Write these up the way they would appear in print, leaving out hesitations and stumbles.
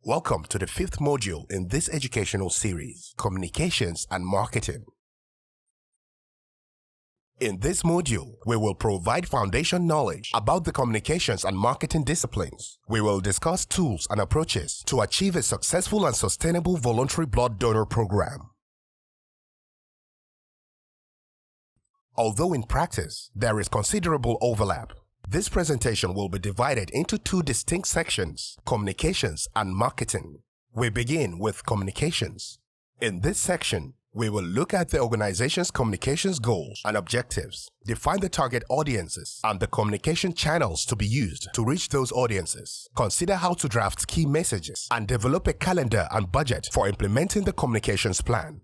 Welcome to the 5th module in this educational series, Communications and Marketing. In this module, we will provide foundation knowledge about the communications and marketing disciplines. We will discuss tools and approaches to achieve a successful and sustainable voluntary blood donor program. Although in practice, there is considerable overlap, this presentation will be divided into two distinct sections, communications and marketing. We begin with communications. In this section, we will look at the organization's communications goals and objectives, define the target audiences and the communication channels to be used to reach those audiences, consider how to draft key messages, and develop a calendar and budget for implementing the communications plan.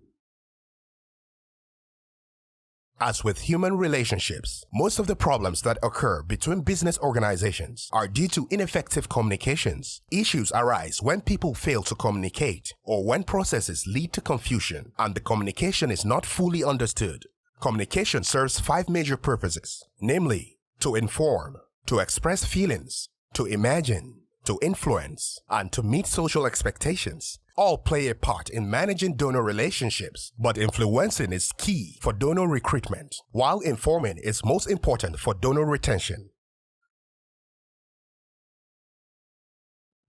As with human relationships, most of the problems that occur between business organizations are due to ineffective communications. Issues arise when people fail to communicate or when processes lead to confusion and the communication is not fully understood. Communication serves 5 major purposes, namely, to inform, to express feelings, to imagine, to influence, and to meet social expectations. All play a part in managing donor relationships, but influencing is key for donor recruitment, while informing is most important for donor retention.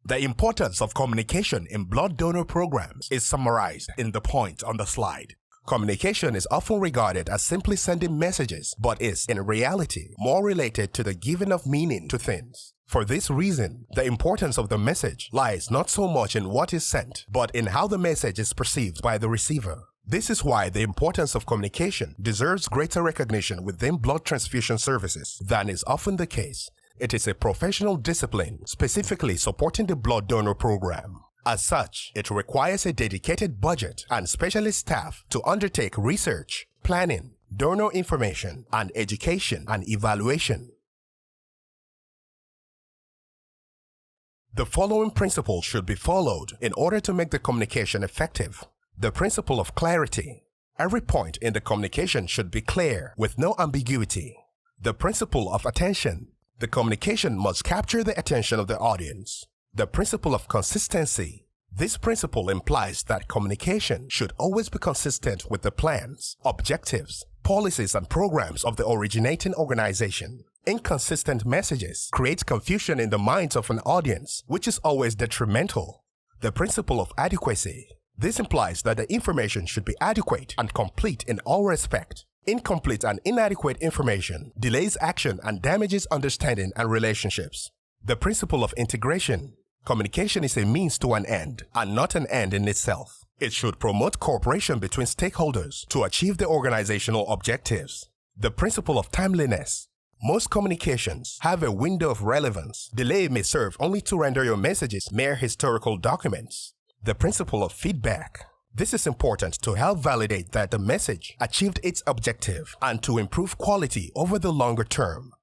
The importance of communication in blood donor programs is summarized in the point on the slide. Communication is often regarded as simply sending messages, but is, in reality, more related to the giving of meaning to things. For this reason, the importance of the message lies not so much in what is sent, but in how the message is perceived by the receiver. This is why the importance of communication deserves greater recognition within blood transfusion services than is often the case. It is a professional discipline specifically supporting the blood donor program. As such, it requires a dedicated budget and specialist staff to undertake research, planning, donor information, and education and evaluation. The following principles should be followed in order to make the communication effective. The principle of clarity. Every point in the communication should be clear with no ambiguity. The principle of attention. The communication must capture the attention of the audience. The principle of consistency. This principle implies that communication should always be consistent with the plans, objectives, policies, and programs of the originating organization. Inconsistent messages create confusion in the minds of an audience, which is always detrimental. The principle of adequacy. This implies that the information should be adequate and complete in all respect. Incomplete and inadequate information delays action and damages understanding and relationships. The principle of integration. Communication is a means to an end and not an end in itself. It should promote cooperation between stakeholders to achieve the organizational objectives. The principle of timeliness. Most communications have a window of relevance. Delay may serve only to render your messages mere historical documents. The principle of feedback. This is important to help validate that the message achieved its objective and to improve quality over the longer term.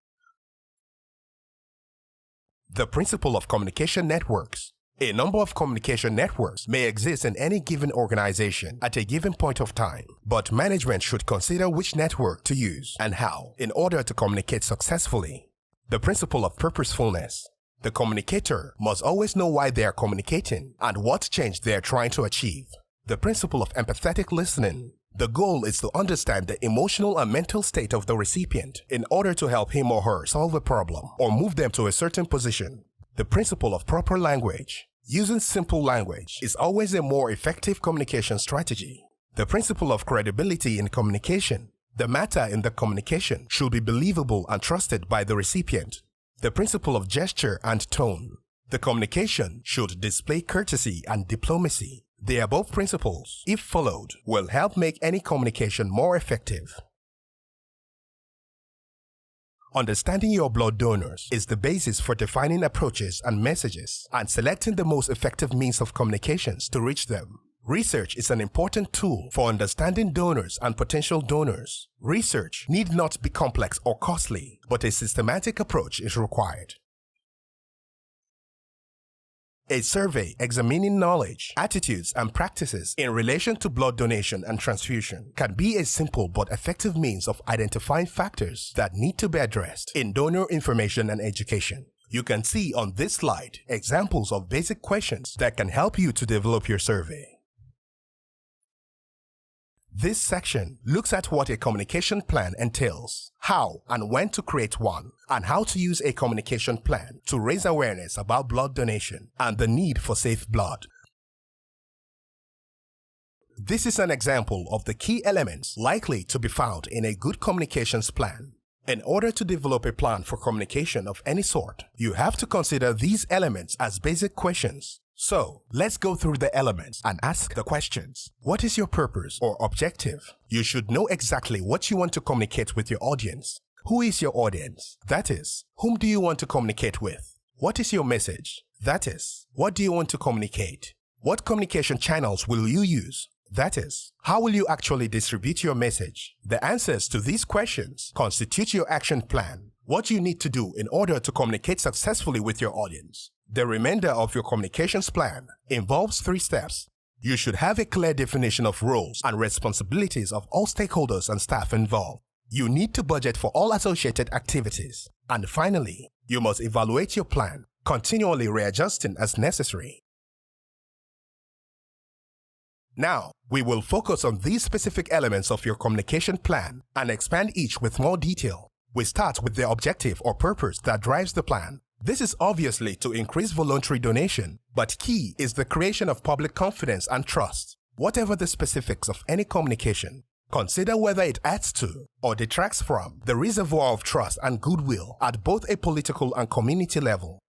The principle of communication networks. A number of communication networks may exist in any given organization at a given point of time, but management should consider which network to use and how in order to communicate successfully. The principle of purposefulness. The communicator must always know why they are communicating and what change they are trying to achieve. The principle of empathetic listening. The goal is to understand the emotional and mental state of the recipient in order to help him or her solve a problem or move them to a certain position. The principle of proper language. Using simple language is always a more effective communication strategy. The principle of credibility in communication. The matter in the communication should be believable and trusted by the recipient. The principle of gesture and tone. The communication should display courtesy and diplomacy. The above principles, if followed, will help make any communication more effective. Understanding your blood donors is the basis for defining approaches and messages and selecting the most effective means of communications to reach them. Research is an important tool for understanding donors and potential donors. Research need not be complex or costly, but a systematic approach is required. A survey examining knowledge, attitudes, and practices in relation to blood donation and transfusion can be a simple but effective means of identifying factors that need to be addressed in donor information and education. You can see on this slide examples of basic questions that can help you to develop your survey. This section looks at what a communication plan entails, how and when to create one, and how to use a communication plan to raise awareness about blood donation and the need for safe blood. This is an example of the key elements likely to be found in a good communications plan. In order to develop a plan for communication of any sort, you have to consider these elements as basic questions. So, let's go through the elements and ask the questions. What is your purpose or objective? You should know exactly what you want to communicate with your audience. Who is your audience? That is, whom do you want to communicate with? What is your message? That is, what do you want to communicate? What communication channels will you use? That is, how will you actually distribute your message? The answers to these questions constitute your action plan, what you need to do in order to communicate successfully with your audience. The remainder of your communications plan involves 3 steps. You should have a clear definition of roles and responsibilities of all stakeholders and staff involved. You need to budget for all associated activities. And finally, you must evaluate your plan, continually readjusting as necessary. Now, we will focus on these specific elements of your communication plan and expand each with more detail. We start with the objective or purpose that drives the plan. This is obviously to increase voluntary donation, but key is the creation of public confidence and trust. Whatever the specifics of any communication, consider whether it adds to or detracts from the reservoir of trust and goodwill at both a political and community level.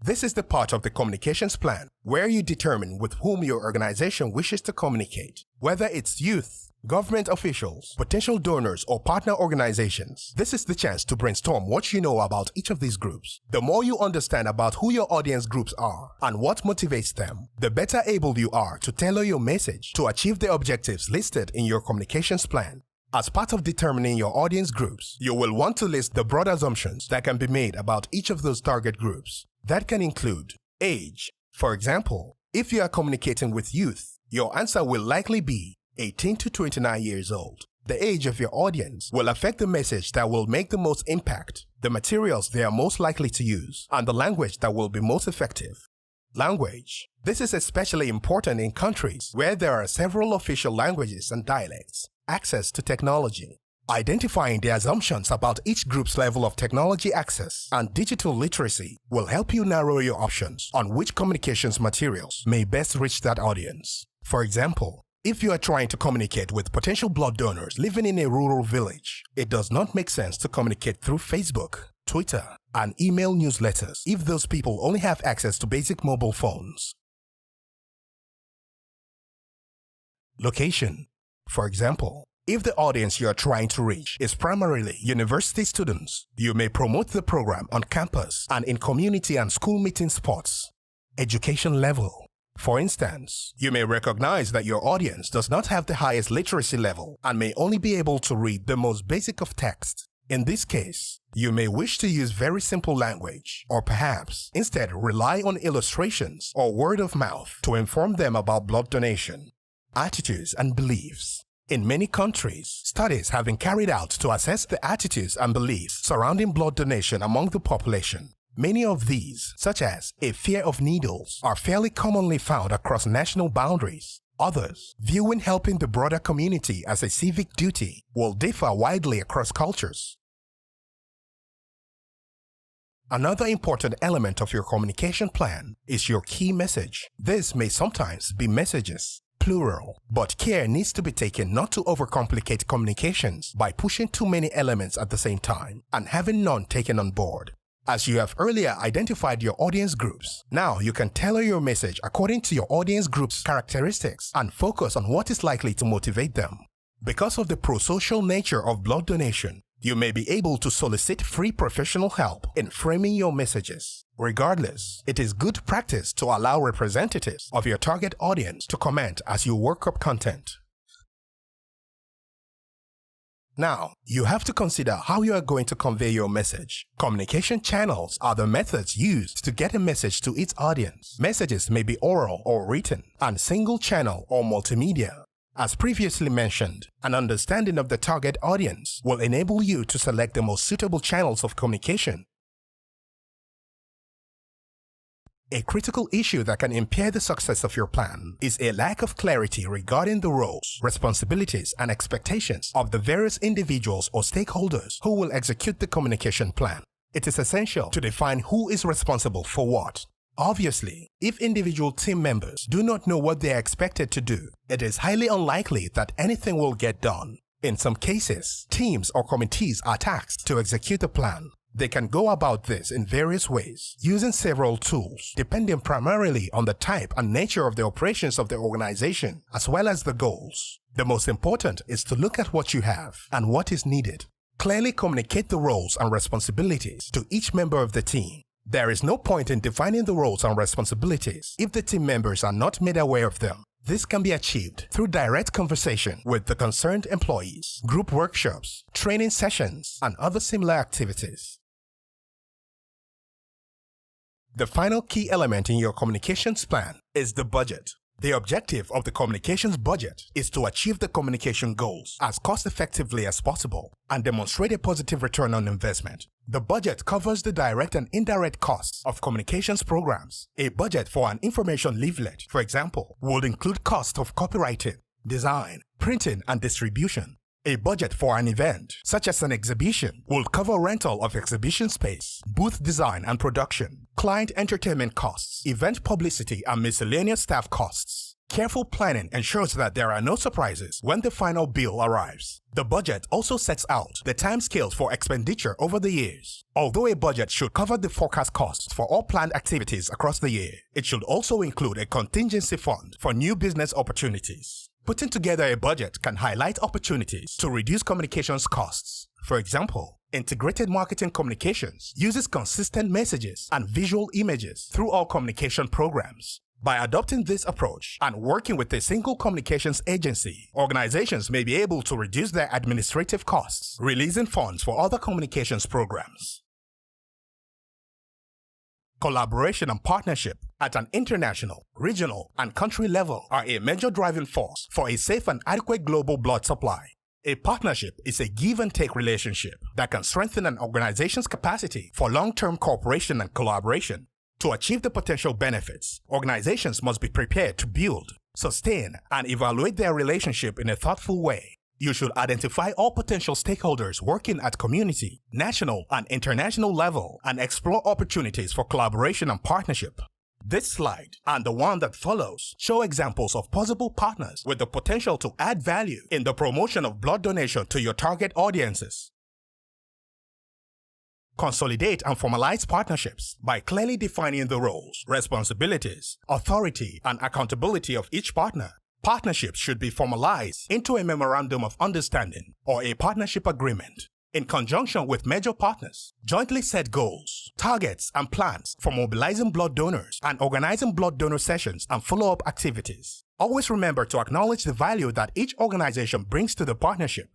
This is the part of the communications plan where you determine with whom your organization wishes to communicate, whether it's youth, government officials, potential donors, or partner organizations. This is the chance to brainstorm what you know about each of these groups. The more you understand about who your audience groups are and what motivates them, the better able you are to tailor your message to achieve the objectives listed in your communications plan. As part of determining your audience groups, you will want to list the broad assumptions that can be made about each of those target groups. That can include age. For example, if you are communicating with youth, your answer will likely be 18 to 29 years old. The age of your audience will affect the message that will make the most impact, the materials they are most likely to use, and the language that will be most effective. Language. This is especially important in countries where there are several official languages and dialects. Access to technology. Identifying the assumptions about each group's level of technology access and digital literacy will help you narrow your options on which communications materials may best reach that audience. For example, if you are trying to communicate with potential blood donors living in a rural village, it does not make sense to communicate through Facebook, Twitter, and email newsletters if those people only have access to basic mobile phones. Location. For example, if the audience you are trying to reach is primarily university students, you may promote the program on campus and in community and school meeting spots. Education level. For instance, you may recognize that your audience does not have the highest literacy level and may only be able to read the most basic of text. In this case, you may wish to use very simple language, or perhaps instead rely on illustrations or word of mouth to inform them about blood donation. Attitudes and beliefs. In many countries, studies have been carried out to assess the attitudes and beliefs surrounding blood donation among the population. Many of these, such as a fear of needles, are fairly commonly found across national boundaries. Others, viewing helping the broader community as a civic duty, will differ widely across cultures. Another important element of your communication plan is your key message. This may sometimes be messages, plural, but care needs to be taken not to overcomplicate communications by pushing too many elements at the same time and having none taken on board. As you have earlier identified your audience groups, now you can tailor your message according to your audience group's characteristics and focus on what is likely to motivate them. Because of the pro-social nature of blood donation, you may be able to solicit free professional help in framing your messages. Regardless, it is good practice to allow representatives of your target audience to comment as you work up content. Now, you have to consider how you are going to convey your message. Communication channels are the methods used to get a message to its audience. Messages may be oral or written, and single channel or multimedia. As previously mentioned, an understanding of the target audience will enable you to select the most suitable channels of communication A critical issue that can impair the success of your plan is a lack of clarity regarding the roles, responsibilities, and expectations of the various individuals or stakeholders who will execute the communication plan. It is essential to define who is responsible for what. Obviously, if individual team members do not know what they are expected to do, it is highly unlikely that anything will get done. In some cases, teams or committees are tasked to execute the plan. They can go about this in various ways, using several tools, depending primarily on the type and nature of the operations of the organization, as well as the goals. The most important is to look at what you have and what is needed. Clearly communicate the roles and responsibilities to each member of the team. There is no point in defining the roles and responsibilities if the team members are not made aware of them. This can be achieved through direct conversation with the concerned employees, group workshops, training sessions, and other similar activities. The final key element in your communications plan is the budget. The objective of the communications budget is to achieve the communication goals as cost-effectively as possible and demonstrate a positive return on investment. The budget covers the direct and indirect costs of communications programs. A budget for an information leaflet, for example, would include cost of copywriting, design, printing, and distribution. A budget for an event, such as an exhibition, will cover rental of exhibition space, booth design and production, client entertainment costs, event publicity, and miscellaneous staff costs. Careful planning ensures that there are no surprises when the final bill arrives. The budget also sets out the timescales for expenditure over the years. Although a budget should cover the forecast costs for all planned activities across the year, it should also include a contingency fund for new business opportunities. Putting together a budget can highlight opportunities to reduce communications costs. For example, integrated marketing communications uses consistent messages and visual images through all communication programs. By adopting this approach and working with a single communications agency, organizations may be able to reduce their administrative costs, releasing funds for other communications programs. Collaboration and partnership at an international, regional, and country level are a major driving force for a safe and adequate global blood supply. A partnership is a give-and-take relationship that can strengthen an organization's capacity for long-term cooperation and collaboration. To achieve the potential benefits, organizations must be prepared to build, sustain, and evaluate their relationship in a thoughtful way. You should identify all potential stakeholders working at community, national, and international level and explore opportunities for collaboration and partnership. This slide and the one that follows show examples of possible partners with the potential to add value in the promotion of blood donation to your target audiences. Consolidate and formalize partnerships by clearly defining the roles, responsibilities, authority, and accountability of each partner. Partnerships should be formalized into a memorandum of understanding or a partnership agreement. In conjunction with major partners, jointly set goals, targets, and plans for mobilizing blood donors and organizing blood donor sessions and follow-up activities. Always remember to acknowledge the value that each organization brings to the partnership.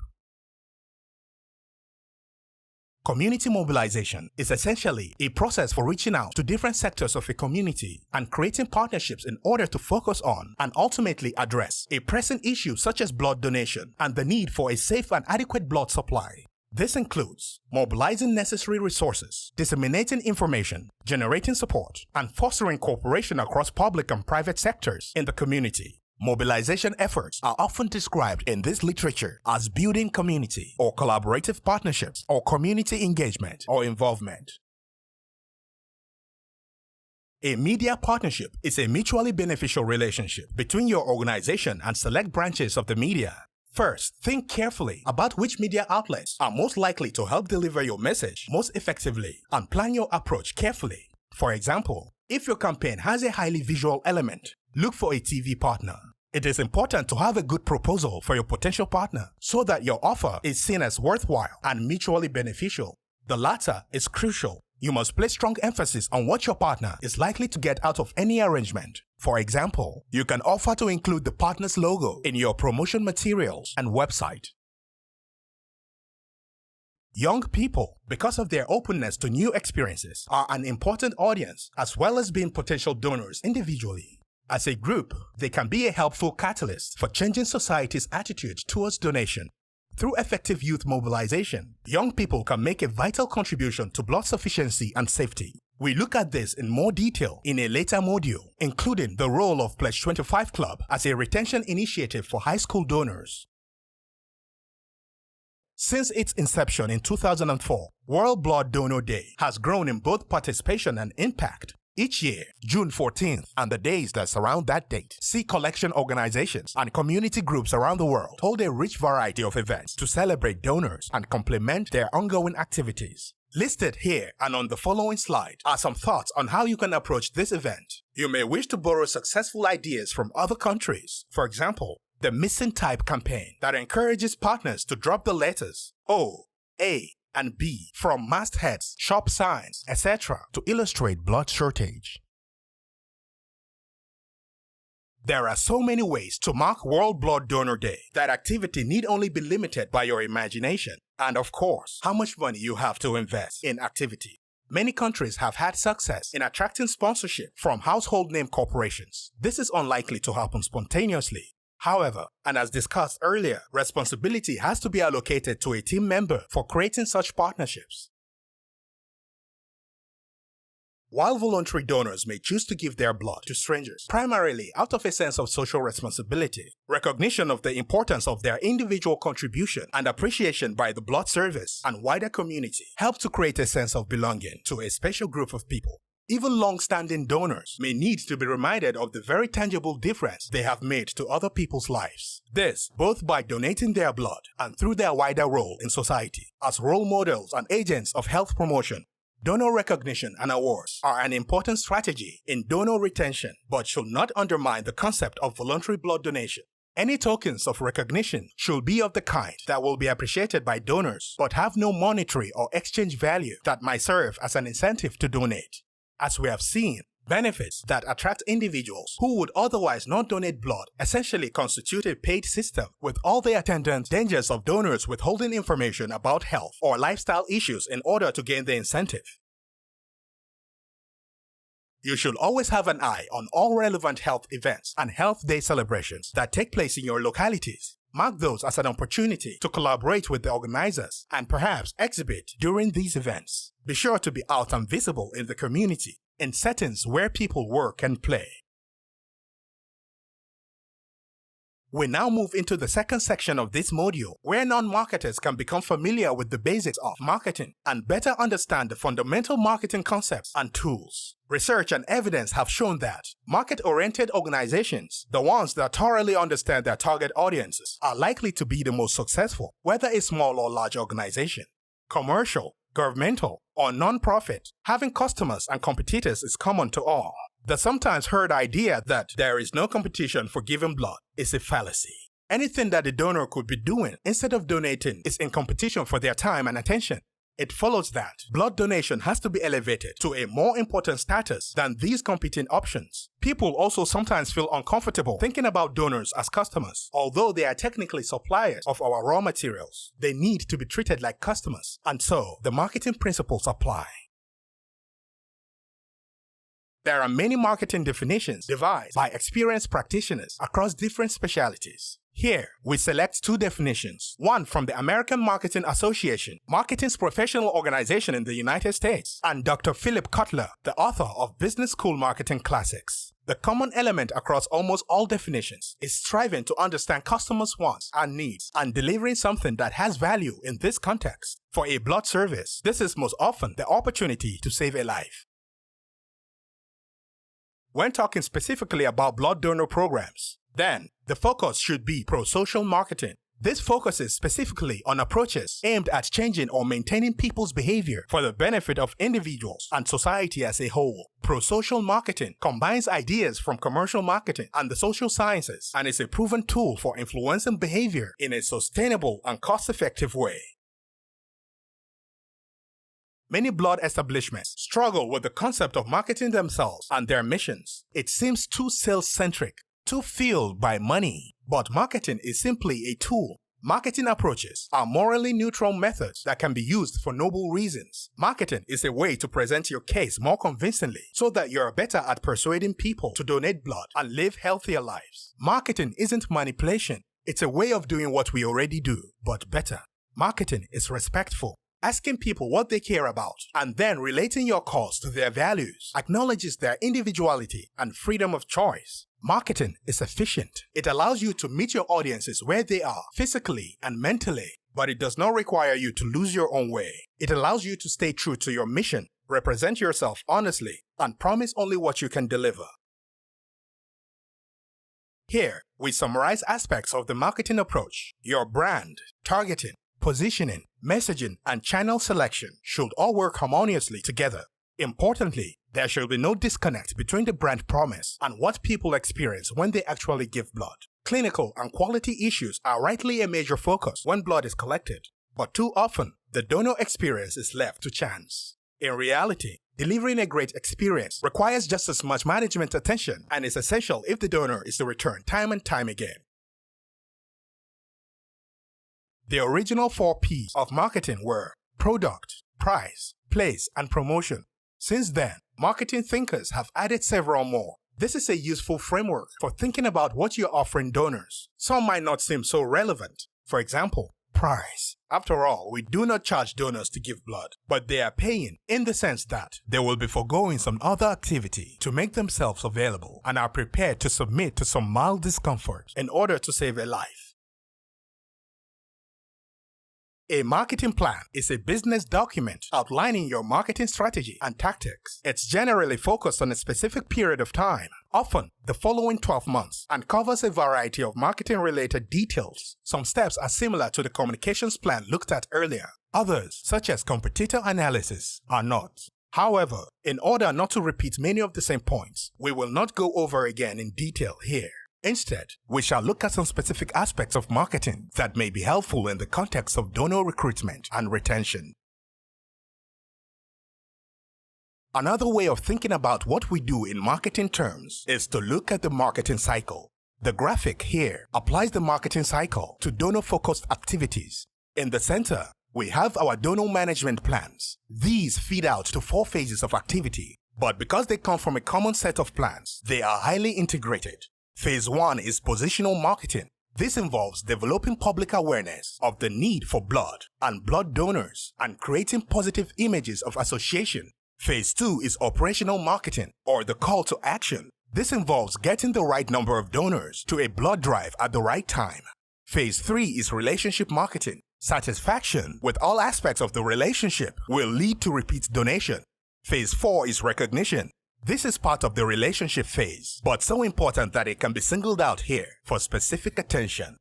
Community mobilization is essentially a process for reaching out to different sectors of a community and creating partnerships in order to focus on and ultimately address a pressing issue such as blood donation and the need for a safe and adequate blood supply. This includes mobilizing necessary resources, disseminating information, generating support, and fostering cooperation across public and private sectors in the community. Mobilization efforts are often described in this literature as building community or collaborative partnerships or community engagement or involvement. A media partnership is a mutually beneficial relationship between your organization and select branches of the media. First, think carefully about which media outlets are most likely to help deliver your message most effectively and plan your approach carefully. For example, if your campaign has a highly visual element, look for a TV partner. It is important to have a good proposal for your potential partner so that your offer is seen as worthwhile and mutually beneficial. The latter is crucial. You must place strong emphasis on what your partner is likely to get out of any arrangement. For example, you can offer to include the partner's logo in your promotion materials and website. Young people, because of their openness to new experiences, are an important audience as well as being potential donors individually. As a group, they can be a helpful catalyst for changing society's attitude towards donation. Through effective youth mobilization, young people can make a vital contribution to blood sufficiency and safety. We look at this in more detail in a later module, including the role of Pledge 25 Club as a retention initiative for high school donors. Since its inception in 2004, World Blood Donor Day has grown in both participation and impact. Each year, June 14th and the days that surround that date, see collection organizations and community groups around the world hold a rich variety of events to celebrate donors and complement their ongoing activities. Listed here and on the following slide are some thoughts on how you can approach this event. You may wish to borrow successful ideas from other countries. For example, the Missing Type campaign that encourages partners to drop the letters O, A, and B from mastheads, shop signs, etc. to illustrate blood shortage. There are so many ways to mark World Blood Donor Day that activity need only be limited by your imagination and, of course, how much money you have to invest in activity. Many countries have had success in attracting sponsorship from household name corporations. This is unlikely to happen spontaneously. However, and as discussed earlier, responsibility has to be allocated to a team member for creating such partnerships. While voluntary donors may choose to give their blood to strangers, primarily out of a sense of social responsibility, recognition of the importance of their individual contribution and appreciation by the blood service and wider community help to create a sense of belonging to a special group of people. Even long-standing donors may need to be reminded of the very tangible difference they have made to other people's lives. This, both by donating their blood and through their wider role in society as role models and agents of health promotion. Donor recognition and awards are an important strategy in donor retention, but should not undermine the concept of voluntary blood donation. Any tokens of recognition should be of the kind that will be appreciated by donors, but have no monetary or exchange value that might serve as an incentive to donate. As we have seen, benefits that attract individuals who would otherwise not donate blood essentially constitute a paid system, with all the attendant dangers of donors withholding information about health or lifestyle issues in order to gain the incentive. You should always have an eye on all relevant health events and health day celebrations that take place in your localities. Mark those as an opportunity to collaborate with the organizers and perhaps exhibit during these events. Be sure to be out and visible in the community, in settings where people work and play. We now move into the second section of this module, where non-marketers can become familiar with the basics of marketing and better understand the fundamental marketing concepts and tools. Research and evidence have shown that market-oriented organizations, the ones that thoroughly understand their target audiences, are likely to be the most successful, whether a small or large organization. Commercial, governmental, or non-profit, having customers and competitors is common to all. The sometimes heard idea that there is no competition for giving blood is a fallacy. Anything that the donor could be doing instead of donating is in competition for their time and attention. It follows that blood donation has to be elevated to a more important status than these competing options. People also sometimes feel uncomfortable thinking about donors as customers. Although they are technically suppliers of our raw materials, they need to be treated like customers, and so the marketing principles apply. There are many marketing definitions devised by experienced practitioners across different specialties. Here, we select two definitions, one from the American Marketing Association, marketing's professional organization in the United States, and Dr. Philip Kotler, the author of Business School Marketing Classics. The common element across almost all definitions is striving to understand customers' wants and needs and delivering something that has value in this context. For a blood service, this is most often the opportunity to save a life. When talking specifically about blood donor programs, then the focus should be pro-social marketing. This focuses specifically on approaches aimed at changing or maintaining people's behavior for the benefit of individuals and society as a whole. Pro-social marketing combines ideas from commercial marketing and the social sciences and is a proven tool for influencing behavior in a sustainable and cost-effective way. Many blood establishments struggle with the concept of marketing themselves and their missions. It seems too sales-centric, too fueled by money. But marketing is simply a tool. Marketing approaches are morally neutral methods that can be used for noble reasons. Marketing is a way to present your case more convincingly so that you're better at persuading people to donate blood and live healthier lives. Marketing isn't manipulation. It's a way of doing what we already do, but better. Marketing is respectful, Asking people what they care about and then relating your cause to their values acknowledges their individuality and freedom of choice. Marketing is efficient. It allows you to meet your audiences where they are, physically and mentally, but it does not require you to lose your own way. It allows you to stay true to your mission, represent yourself honestly, and promise only what you can deliver. Here, we summarize aspects of the marketing approach. Your brand, targeting, positioning, messaging, and channel selection should all work harmoniously together. Importantly, there should be no disconnect between the brand promise and what people experience when they actually give blood. Clinical and quality issues are rightly a major focus when blood is collected, but too often, the donor experience is left to chance. In reality, delivering a great experience requires just as much management attention and is essential if the donor is to return time and time again. The original 4 P's of marketing were product, price, place, and promotion. Since then, marketing thinkers have added several more. This is a useful framework for thinking about what you're offering donors. Some might not seem so relevant. For example, price. After all, we do not charge donors to give blood, but they are paying in the sense that they will be foregoing some other activity to make themselves available and are prepared to submit to some mild discomfort in order to save a life. A marketing plan is a business document outlining your marketing strategy and tactics. It's generally focused on a specific period of time, often the following 12 months, and covers a variety of marketing-related details. Some steps are similar to the communications plan looked at earlier. Others, such as competitor analysis, are not. However, in order not to repeat many of the same points, we will not go over again in detail here. Instead, we shall look at some specific aspects of marketing that may be helpful in the context of donor recruitment and retention. Another way of thinking about what we do in marketing terms is to look at the marketing cycle. The graphic here applies the marketing cycle to donor-focused activities. In the center, we have our donor management plans. These feed out to 4 phases of activity, but because they come from a common set of plans, they are highly integrated. Phase 1 is positional marketing. This involves developing public awareness of the need for blood and blood donors and creating positive images of association. Phase 2 is operational marketing, or the call to action. This involves getting the right number of donors to a blood drive at the right time. Phase 3 is relationship marketing. Satisfaction with all aspects of the relationship will lead to repeat donation. Phase 4 is recognition. This is part of the relationship phase, but so important that it can be singled out here for specific attention.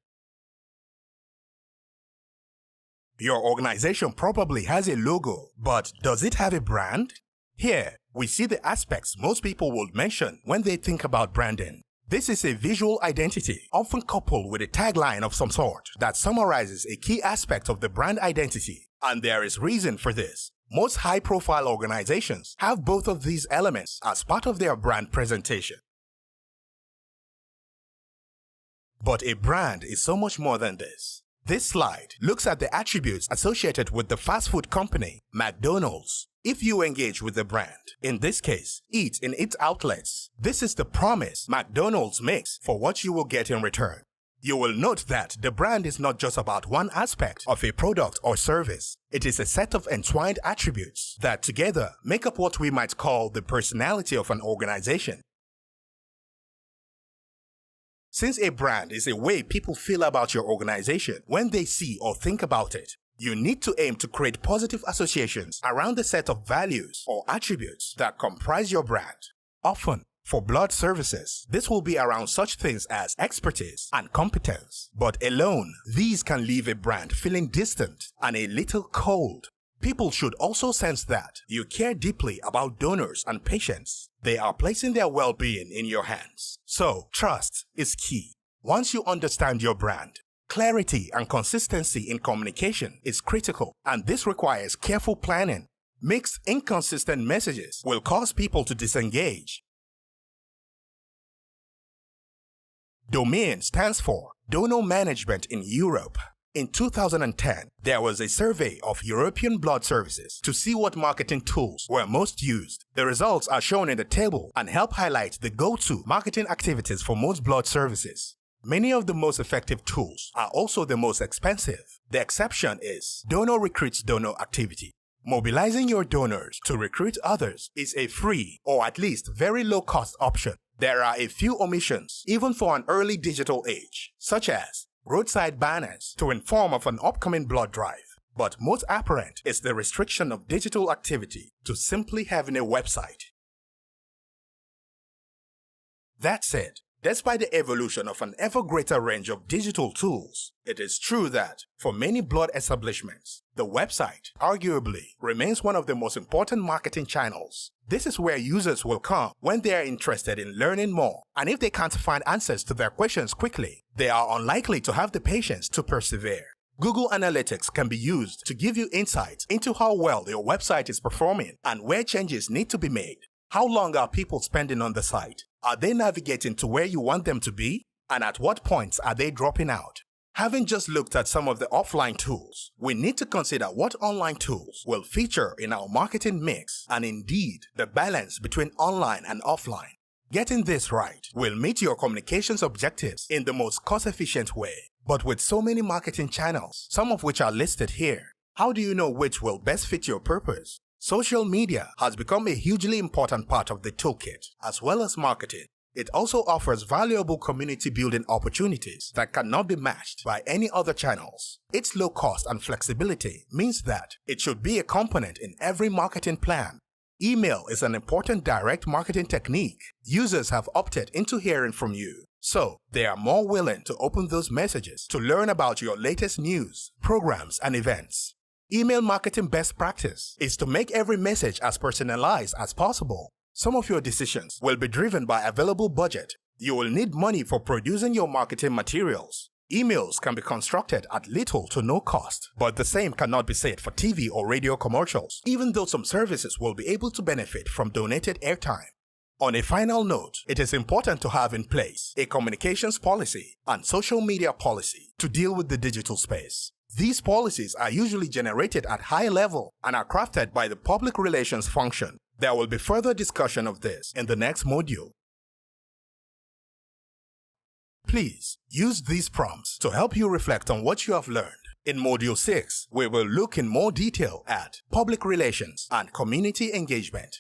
Your organization probably has a logo, but does it have a brand? Here, we see the aspects most people would mention when they think about branding. This is a visual identity, often coupled with a tagline of some sort that summarizes a key aspect of the brand identity, and there is reason for this. Most high-profile organizations have both of these elements as part of their brand presentation. But a brand is so much more than this. This slide looks at the attributes associated with the fast food company, McDonald's. If you engage with the brand, in this case, eat in its outlets, this is the promise McDonald's makes for what you will get in return. You will note that the brand is not just about one aspect of a product or service. It is a set of entwined attributes that together make up what we might call the personality of an organization. Since a brand is a way people feel about your organization when they see or think about it, you need to aim to create positive associations around the set of values or attributes that comprise your brand. Often, for blood services, this will be around such things as expertise and competence. But alone, these can leave a brand feeling distant and a little cold. People should also sense that you care deeply about donors and patients. They are placing their well-being in your hands. So, trust is key. Once you understand your brand, clarity and consistency in communication is critical, and this requires careful planning. Mixed, inconsistent messages will cause people to disengage. DOMAIN stands for Donor Management in Europe. In 2010, there was a survey of European blood services to see what marketing tools were most used. The results are shown in the table and help highlight the go-to marketing activities for most blood services. Many of the most effective tools are also the most expensive. The exception is donor recruits donor activity. Mobilizing your donors to recruit others is a free or at least very low-cost option. There are a few omissions even for an early digital age, such as roadside banners to inform of an upcoming blood drive. But most apparent is the restriction of digital activity to simply having a website. That said, despite the evolution of an ever greater range of digital tools, it is true that, for many blood establishments, the website, arguably, remains one of the most important marketing channels. This is where users will come when they are interested in learning more, and if they can't find answers to their questions quickly, they are unlikely to have the patience to persevere. Google Analytics can be used to give you insights into how well your website is performing and where changes need to be made. How long are people spending on the site? Are they navigating to where you want them to be? And at what points are they dropping out? Having just looked at some of the offline tools, we need to consider what online tools will feature in our marketing mix and indeed the balance between online and offline. Getting this right will meet your communications objectives in the most cost-efficient way. But with so many marketing channels, some of which are listed here, how do you know which will best fit your purpose? Social media has become a hugely important part of the toolkit, as well as marketing. It also offers valuable community building opportunities that cannot be matched by any other channels. Its low cost and flexibility means that it should be a component in every marketing plan. Email is an important direct marketing technique. Users have opted into hearing from you, so they are more willing to open those messages to learn about your latest news, programs, and events. Email marketing best practice is to make every message as personalized as possible. Some of your decisions will be driven by available budget. You will need money for producing your marketing materials. Emails can be constructed at little to no cost, but the same cannot be said for TV or radio commercials, even though some services will be able to benefit from donated airtime. On a final note, it is important to have in place a communications policy and social media policy to deal with the digital space. These policies are usually generated at high level and are crafted by the public relations function. There will be further discussion of this in the next module. Please use these prompts to help you reflect on what you have learned. In Module 6, we will look in more detail at public relations and community engagement.